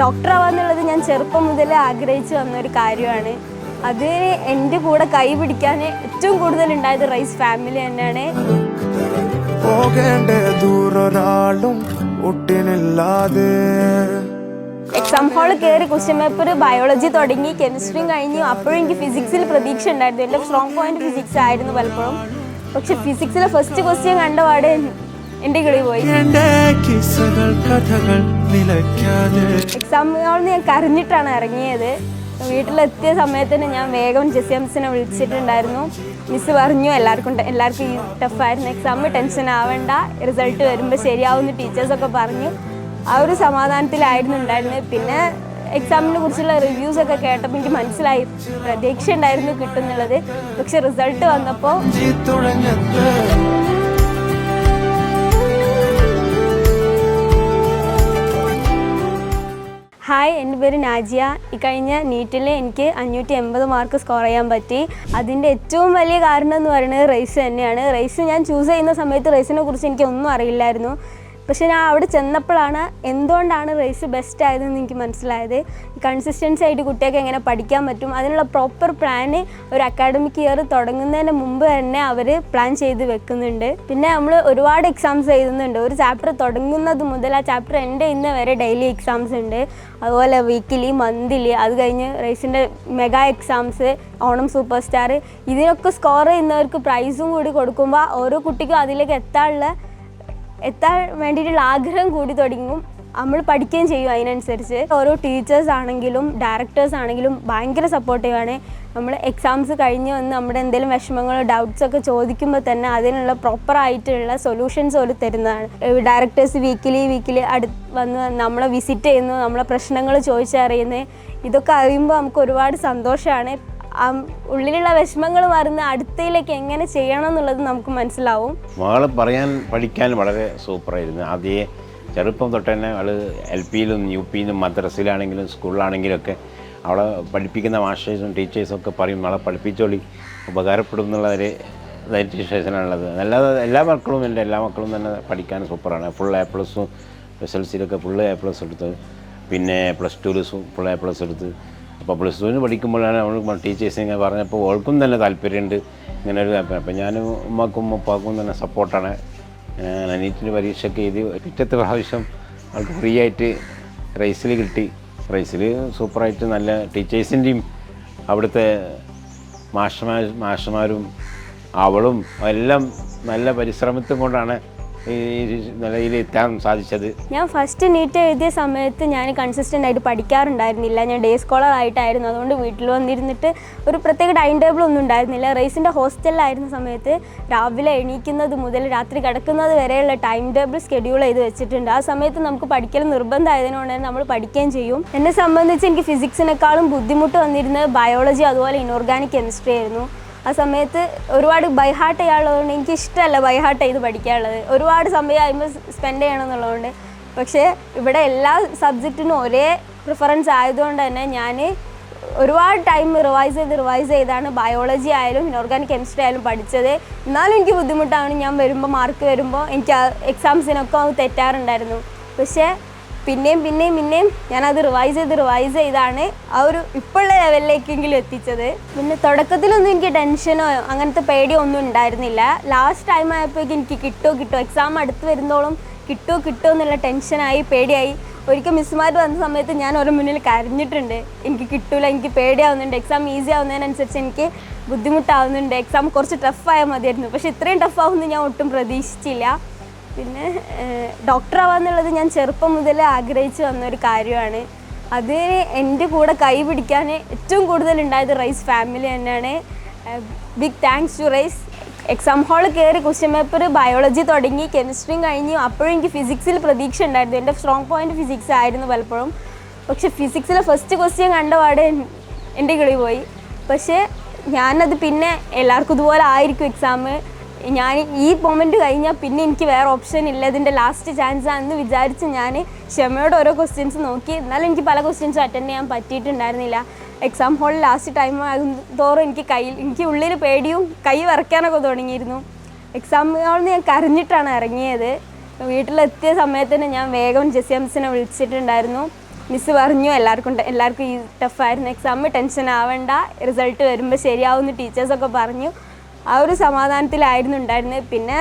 Doctor ആവാന്നുള്ളത് ഞാൻ ചെറുപ്പം മുതലേ ആഗ്രഹിച്ചു വന്നൊരു കാര്യമാണ്. അത് എൻ്റെ കൂടെ കൈ പിടിക്കാൻ ഏറ്റവും കൂടുതൽ ഉണ്ടായത് റൈസ് ഫാമിലി തന്നെയാണ്. എക്സാം ഹാളിൽ കയറി ക്വസ്റ്റ്യൻ പേപ്പർ ബയോളജി തുടങ്ങി, കെമിസ്ട്രിയും കഴിഞ്ഞു. അപ്പോഴും എനിക്ക് ഫിസിക്സിൽ പ്രതീക്ഷ ഉണ്ടായിരുന്നു. എൻ്റെ സ്ട്രോങ് പോയിന്റ് ഫിസിക്സ് ആയിരുന്നു പലപ്പോഴും. പക്ഷെ ഫിസിക്സിലെ ഫസ്റ്റ് ക്വസ്റ്റ്യൻ കണ്ടപാടെ എൻ്റെ കിളി പോയി. എക്സാം ഹാളിൽ ഞാൻ കരഞ്ഞിട്ടാണ് ഇറങ്ങിയത്. വീട്ടിലെത്തിയ സമയത്തിന് ഞാൻ വേഗം ജെസിഎംസിനെ വിളിച്ചിട്ടുണ്ടായിരുന്നു. മിസ് പറഞ്ഞു എല്ലാവർക്കും ഈ ടഫായിരുന്നു എക്സാം, ടെൻഷൻ ആവേണ്ട, റിസൾട്ട് വരുമ്പോൾ ശരിയാവുമെന്ന് ടീച്ചേഴ്സൊക്കെ പറഞ്ഞു. ആ ഒരു സമാധാനത്തിലായിരുന്നു ഉണ്ടായിരുന്നത്. പിന്നെ എക്സാമിനെ കുറിച്ചുള്ള റിവ്യൂസൊക്കെ കേട്ടപ്പോൾ എനിക്ക് മനസ്സിലായി പ്രതീക്ഷ ഉണ്ടായിരുന്നു കിട്ടുന്നുള്ളത്. പക്ഷെ റിസൾട്ട് വന്നപ്പോൾ ഹായ്, എൻ്റെ പേര് നാജിയ. കഴിഞ്ഞ നീറ്റിൽ എനിക്ക് 580 മാർക്ക് സ്കോർ ചെയ്യാൻ പറ്റി. അതിൻ്റെ ഏറ്റവും വലിയ കാരണം എന്ന് പറയുന്നത് റേസ് തന്നെയാണ്. റേസ് ഞാൻ ചൂസ് ചെയ്യുന്ന സമയത്ത് റേസിനെ കുറിച്ച് എനിക്കൊന്നും അറിയില്ലായിരുന്നു. പക്ഷെ ഞാൻ അവിടെ ചെന്നപ്പോഴാണ് എന്തുകൊണ്ടാണ് റേസ് ബെസ്റ്റ് ആയതെന്ന് എനിക്ക് മനസ്സിലായത്. കൺസിസ്റ്റൻസി ആയിട്ട് കുട്ടികൾക്ക് എങ്ങനെ പഠിക്കാൻ പറ്റും, അതിനുള്ള പ്രോപ്പർ പ്ലാന് ഒരു അക്കാഡമിക് ഇയർ തുടങ്ങുന്നതിന് മുമ്പ് തന്നെ അവർ പ്ലാൻ ചെയ്ത് വെക്കുന്നുണ്ട്. പിന്നെ നമ്മൾ ഒരുപാട് എക്സാംസ് എഴുതുന്നുണ്ട്. ഒരു ചാപ്റ്റർ തുടങ്ങുന്നത് മുതൽ ആ ചാപ്റ്റർ എൻ്റെ ഇന്ന് വരെ ഡെയിലി എക്സാംസ് ഉണ്ട്. അതുപോലെ വീക്കിലി, മന്ത്ലി, അത് കഴിഞ്ഞ് റേസിൻ്റെ mega exams, Onam super star, ഇതിനൊക്കെ സ്കോർ ചെയ്യുന്നവർക്ക് പ്രൈസും കൂടി കൊടുക്കുമ്പോൾ ഓരോ കുട്ടിക്കും അതിലേക്ക് എത്താൻ വേണ്ടിയിട്ടുള്ള ആഗ്രഹം കൂടി തുടങ്ങും. നമ്മൾ പഠിക്കുകയും ചെയ്യും. അതിനനുസരിച്ച് ഓരോ ടീച്ചേഴ്സ് ആണെങ്കിലും ഡയറക്ടേഴ്സ് ആണെങ്കിലും ഭയങ്കര സപ്പോർട്ടീവാണ്. നമ്മൾ എക്സാംസ് കഴിഞ്ഞ് വന്ന് നമ്മുടെ എന്തെങ്കിലും വിഷമങ്ങളോ ഡൗട്ട്സൊക്കെ ചോദിക്കുമ്പോൾ തന്നെ അതിനുള്ള പ്രോപ്പറായിട്ടുള്ള സൊല്യൂഷൻസ് പോലും തരുന്നതാണ്. ഡയറക്ടേഴ്സ് വീക്കിലി വന്ന് നമ്മളെ വിസിറ്റ് ചെയ്യുന്നു, നമ്മളെ പ്രശ്നങ്ങൾ ചോദിച്ചറിയുന്നത്, ഇതൊക്കെ അറിയുമ്പോൾ നമുക്ക് ഒരുപാട് സന്തോഷമാണ്. ഉള്ളിലുള്ള വിഷമങ്ങൾ മറന്ന് അടുത്തയിലേക്ക് എങ്ങനെ ചെയ്യണം എന്നുള്ളത് നമുക്ക് മനസ്സിലാവും. മകൾ പഠിക്കാൻ വളരെ സൂപ്പറായിരുന്നു. ആദ്യമേ ചെറുപ്പം തൊട്ട് തന്നെ അവൾ LPയിലും UPയിലും മദ്രസയിലാണെങ്കിലും സ്കൂളിലാണെങ്കിലും ഒക്കെ അവളെ പഠിപ്പിക്കുന്ന മാസ്റ്റേഴ്സും ടീച്ചേഴ്സും ഒക്കെ പറയും അവളെ പഠിപ്പിച്ചോളി, ഉപകാരപ്പെടും എന്നുള്ള ഒരു ഡിസിഷനാണുള്ളത്. എല്ലാ മക്കളും തന്നെ പഠിക്കാൻ സൂപ്പറാണ്. ഫുൾ A+, SLCയിലൊക്കെ ഫുൾ A+ എടുത്ത്, പിന്നെ +2 ഫുൾ A+ എടുത്ത്. അപ്പോൾ +2 പഠിക്കുമ്പോഴാണ് അവൾ ടീച്ചേഴ്സ് ഇങ്ങനെ പറഞ്ഞപ്പോൾ ഓൾക്കും തന്നെ താല്പര്യമുണ്ട് ഇങ്ങനെ ഒരു. അപ്പോൾ ഞാനും ഉമ്മക്കും ഉപ്പാക്കും തന്നെ സപ്പോർട്ടാണ്. നീറ്റിൻ്റെ പരീക്ഷയൊക്കെ എഴുതി പിറ്റത്തെ പ്രാവശ്യം അവൾക്ക് ഫ്രീ ആയിട്ട് റേസിൽ കിട്ടി. റേസിൽ സൂപ്പറായിട്ട് നല്ല ടീച്ചേഴ്സിൻ്റെയും അവിടുത്തെ മാഷന്മാരും അവളും എല്ലാം നല്ല പരിശ്രമത്തും കൊണ്ടാണ് ഈ നിലയിൽ എത്താൻ സാധിച്ചത്. ഞാൻ ഫസ്റ്റ് നീറ്റ് എഴുതിയ സമയത്ത് ഞാൻ കൺസിസ്റ്റൻ്റ് ആയിട്ട് പഠിക്കാറുണ്ടായിരുന്നില്ല. ഞാൻ ഡേ സ്കോളർ ആയിട്ടായിരുന്നു. അതുകൊണ്ട് വീട്ടിൽ വന്നിരുന്നിട്ട് ഒരു പ്രത്യേക ടൈം ടേബിൾ ഒന്നും ഉണ്ടായിരുന്നില്ല. റേസിൻ്റെ ഹോസ്റ്റലിലായിരുന്ന സമയത്ത് രാവിലെ എണീക്കുന്നത് മുതൽ രാത്രി കിടക്കുന്നത് വരെയുള്ള ടൈം ടേബിൾ സ്കെഡ്യൂൾ ചെയ്ത് വെച്ചിട്ടുണ്ട്. ആ സമയത്ത് നമുക്ക് പഠിക്കൽ നിർബന്ധമായതിനോട് തന്നെ നമ്മൾ പഠിക്കുകയും ചെയ്യും. എന്നെ സംബന്ധിച്ച് എനിക്ക് ഫിസിക്സിനേക്കാളും ബുദ്ധിമുട്ട് വന്നിരുന്നത് ബയോളജി അതുപോലെ ഇനോർഗാനിക് കെമിസ്ട്രി ആയിരുന്നു. ആ സമയത്ത് ഒരുപാട് ബൈഹാർട്ട് ചെയ്യാനുള്ളതുകൊണ്ട് എനിക്ക് ഇഷ്ടമല്ല ബൈഹാർട്ട് ചെയ്ത് പഠിക്കാനുള്ളത്. ഒരുപാട് സമയം ആകുമ്പോൾ സ്പെൻഡ് ചെയ്യണം എന്നുള്ളതുകൊണ്ട്. പക്ഷേ ഇവിടെ എല്ലാ സബ്ജക്റ്റിനും ഒരേ പ്രിഫറൻസ് ആയതുകൊണ്ട് തന്നെ ഞാൻ ഒരുപാട് ടൈം റിവൈസ് ചെയ്താണ് ബയോളജി ആയാലും ഇനോർഗാനിക് കെമിസ്ട്രി ആയാലും പഠിച്ചത്. എന്നാലും എനിക്ക് ബുദ്ധിമുട്ടാണ്. ഞാൻ മാർക്ക് വരുമ്പോൾ എനിക്ക് എക്സാംസിനൊക്കെ തെറ്റാറുണ്ടായിരുന്നു. പക്ഷേ പിന്നെയും ഞാനത് റിവൈസ് ചെയ്താണ് ആ ഒരു ഇപ്പോഴുള്ള ലെവലിലേക്കെങ്കിലും എത്തിച്ചത്. പിന്നെ തുടക്കത്തിലൊന്നും എനിക്ക് ടെൻഷനോ അങ്ങനത്തെ പേടിയോ ഒന്നും ഉണ്ടായിരുന്നില്ല. ലാസ്റ്റ് ടൈം ആയപ്പോഴേക്കും എനിക്ക് കിട്ടുമോ എക്സാം അടുത്ത് വരുന്നോളം കിട്ടുമോ എന്നുള്ള ടെൻഷനായി, പേടിയായി. ഒരിക്കൽ മിസ്സുമാർ വന്ന സമയത്ത് ഞാൻ ഓരോ മുന്നിൽ കരഞ്ഞിട്ടുണ്ട്. എനിക്ക് കിട്ടൂല, എനിക്ക് പേടിയാവുന്നുണ്ട്, എക്സാം ഈസി ആവുന്നതിനനുസരിച്ച് എനിക്ക് ബുദ്ധിമുട്ടാവുന്നുണ്ട്, എക്സാം കുറച്ച് ടഫായാൽ മതിയായിരുന്നു. പക്ഷേ ഇത്രയും ടഫാവുമെന്ന് ഞാൻ ഒട്ടും പ്രതീക്ഷിച്ചില്ല. പിന്നെ ഡോക്ടർ ആവാന്നുള്ളത് ഞാൻ ചെറുപ്പം മുതലേ ആഗ്രഹിച്ചു വന്നൊരു കാര്യമാണ്. അത് എൻ്റെ കൂടെ കൈ പിടിക്കാൻ ഏറ്റവും കൂടുതൽ ഉണ്ടായത് റൈസ് ഫാമിലി തന്നെയാണ്. Big thanks to Rise. Exam ഹാളിൽ കയറി ക്വസ്റ്റ്യൻ പേപ്പർ ബയോളജി തുടങ്ങി, കെമിസ്ട്രിയും കഴിഞ്ഞു. അപ്പോഴും എനിക്ക് ഫിസിക്സിൽ പ്രതീക്ഷ ഉണ്ടായിരുന്നു. എൻ്റെ സ്ട്രോങ് പോയിന്റ് ഫിസിക്സ് ആയിരുന്നു പലപ്പോഴും. പക്ഷെ ഫിസിക്സിലെ ഫസ്റ്റ് ക്വസ്റ്റ്യൻ കണ്ടപാടെ എൻ്റെ കിളി പോയി. പക്ഷേ ഞാനത് പിന്നെ എല്ലാവർക്കും ഇതുപോലെ ആയിരിക്കും എക്സാം, ഞാൻ ഈ മൊമെൻറ്റ് കഴിഞ്ഞാൽ പിന്നെ എനിക്ക് വേറെ ഓപ്ഷൻ ഇല്ല, ഇതിൻ്റെ ലാസ്റ്റ് ചാൻസ് ആണെന്ന് വിചാരിച്ച് ഞാൻ ക്ഷമയോടെ ഓരോ ക്വസ്റ്റ്യൻസ് നോക്കി. എന്നാലും എനിക്ക് പല ക്വസ്റ്റ്യൻസും അറ്റൻഡ് ചെയ്യാൻ പറ്റിയിട്ടുണ്ടായിരുന്നില്ല. എക്സാം ഹാളിൽ ലാസ്റ്റ് ടൈം ആകും തോറും എനിക്ക് ഉള്ളിൽ പേടിയും കൈ വരയ്ക്കാനൊക്കെ തുടങ്ങിയിരുന്നു. എക്സാം ഹാളിൽ ഞാൻ കരഞ്ഞിട്ടാണ് ഇറങ്ങിയത്. വീട്ടിലെത്തിയ സമയത്തിന് ഞാൻ വേഗം ജെസിഎംസിനെ വിളിച്ചിട്ടുണ്ടായിരുന്നു. മിസ്സ് പറഞ്ഞു എല്ലാവർക്കും ഈ ടഫായിരുന്നു എക്സാം, ടെൻഷൻ ആവണ്ട, റിസൾട്ട് വരുമ്പോൾ ശരിയാവുമെന്ന് ടീച്ചേഴ്സൊക്കെ പറഞ്ഞു. ആ ഒരു സമാധാനത്തിലായിരുന്നു ഉണ്ടായിരുന്നത്. പിന്നെ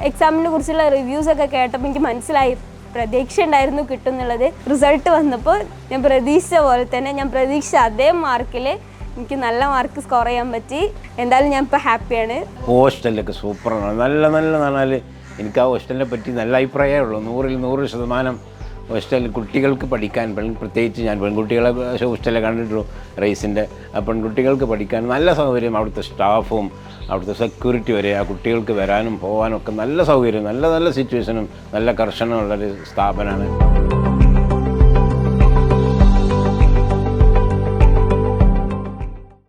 എക്സാമിനെ കുറിച്ചുള്ള റിവ്യൂസൊക്കെ കേട്ടപ്പോൾ എനിക്ക് മനസ്സിലായി, പ്രതീക്ഷ ഉണ്ടായിരുന്നു കിട്ടുമെന്നുള്ളത്. റിസൾട്ട് വന്നപ്പോൾ ഞാൻ പ്രതീക്ഷിച്ച പോലെ തന്നെ, ഞാൻ പ്രതീക്ഷിച്ച അതേ മാർക്കിൽ എനിക്ക് നല്ല മാർക്ക് സ്കോർ ചെയ്യാൻ പറ്റി. എന്തായാലും ഞാൻ ഇപ്പോൾ ഹാപ്പിയാണ്. ഹോസ്റ്റലൊക്കെ സൂപ്പറാണ്, നല്ല പറഞ്ഞാൽ എനിക്ക് ആ ഹോസ്റ്റലിനെ പറ്റി നല്ല അഭിപ്രായമേ ഉള്ളൂ. 100% ഹോസ്റ്റലിൽ കുട്ടികൾക്ക് പഠിക്കാൻ, പ്രത്യേകിച്ച് ഞാൻ പെൺകുട്ടികളെ ഹോസ്റ്റലിൽ കണ്ടിട്ടുള്ളൂ റൈസിൻ്റെ. ആ പെൺകുട്ടികൾക്ക് പഠിക്കാൻ നല്ല സൗകര്യം, അവിടുത്തെ സ്റ്റാഫും അവിടുത്തെ സെക്യൂരിറ്റി വരെ ആ കുട്ടികൾക്ക് വരാനും പോകാനും ഒക്കെ നല്ല സൗകര്യം, നല്ല സിറ്റുവേഷനും നല്ല കർശനമുള്ളൊരു സ്ഥാപനമാണ്.